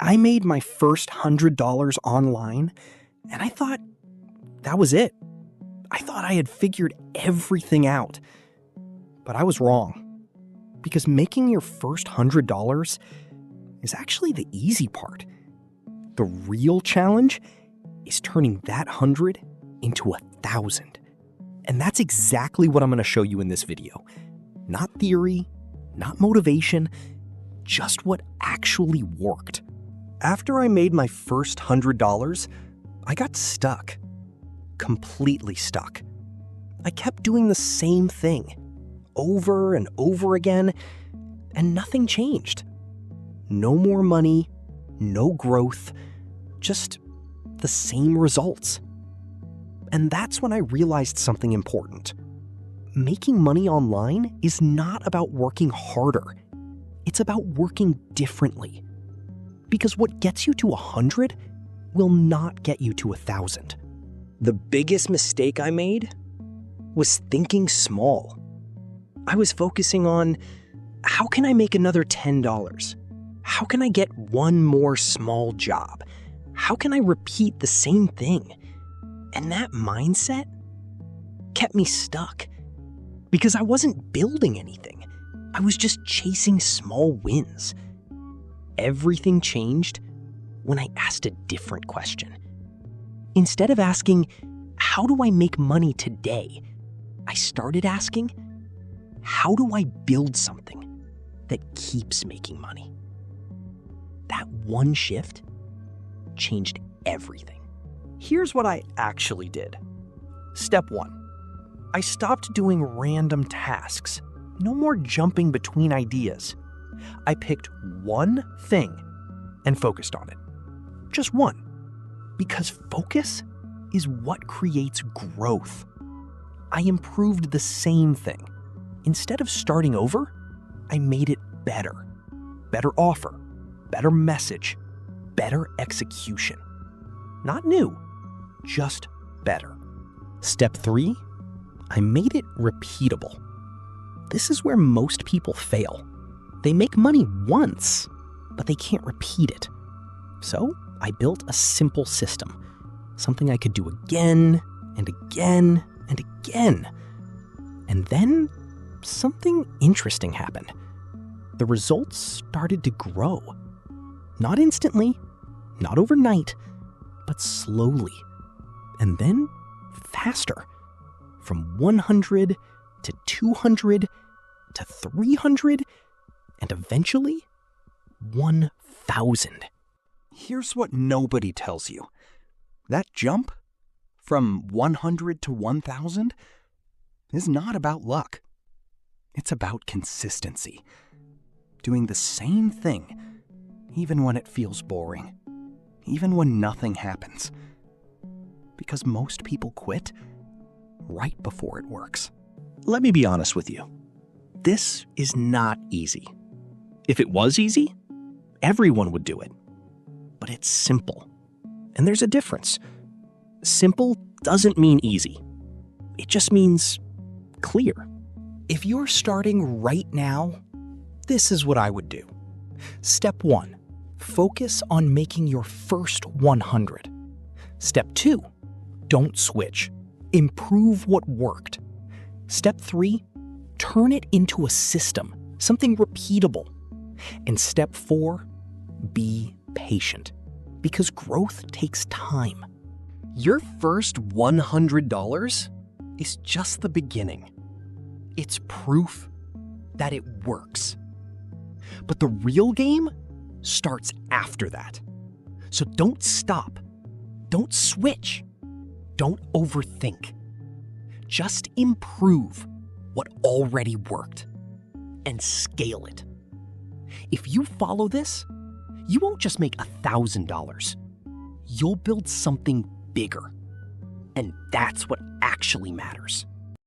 I made my first $100 online, and I thought that was it. I thought I had figured everything out. But I was wrong. Because making your first $100 is actually the easy part. The real challenge is turning that 100 into 1,000. And that's exactly what I'm going to show you in this video. Not theory, not motivation, just what actually worked. After I made my first $100, I got stuck. Completely stuck. I kept doing the same thing, over and over again, and nothing changed. No more money, no growth, just the same results. And that's when I realized something important. Making money online is not about working harder. It's about working differently. Because what gets you to 100 will not get you to 1,000. The biggest mistake I made was thinking small. I was focusing on, how can I make another $10? How can I get one more small job? How can I repeat the same thing? And that mindset kept me stuck because I wasn't building anything. I was just chasing small wins. Everything changed when I asked a different question. Instead of asking, how do I make money today? I started asking, how do I build something that keeps making money? That one shift changed everything. Here's what I actually did. Step 1. I stopped doing random tasks. No more jumping between ideas. I picked one thing and focused on it. Just one. Because focus is what creates growth. I improved the same thing. Instead of starting over, I made it better. Better offer, better message, better execution. Not new, just better. Step 3, I made it repeatable. This is where most people fail. They make money once, but they can't repeat it. So I built a simple system, something I could do again and again and again. And then something interesting happened. The results started to grow. Not instantly, not overnight, but slowly. And then faster. From 100 to 200 to 300 and eventually 1,000. Here's what nobody tells you. That jump from 100 to 1,000 is not about luck. It's about consistency. Doing the same thing, even when it feels boring, even when nothing happens. Because most people quit right before it works. Let me be honest with you. This is not easy. If it was easy, everyone would do it. But it's simple. And there's a difference. Simple doesn't mean easy. It just means clear. If you're starting right now, this is what I would do. Step 1, focus on making your first 100. Step 2, don't switch. Improve what worked. Step 3, turn it into a system, something repeatable. And step 4, be patient, because growth takes time. Your first $100 is just the beginning. It's proof that it works. But the real game starts after that. So don't stop. Don't switch. Don't overthink. Just improve what already worked and scale it. If you follow this, you won't just make $1,000. You'll build something bigger. And that's what actually matters.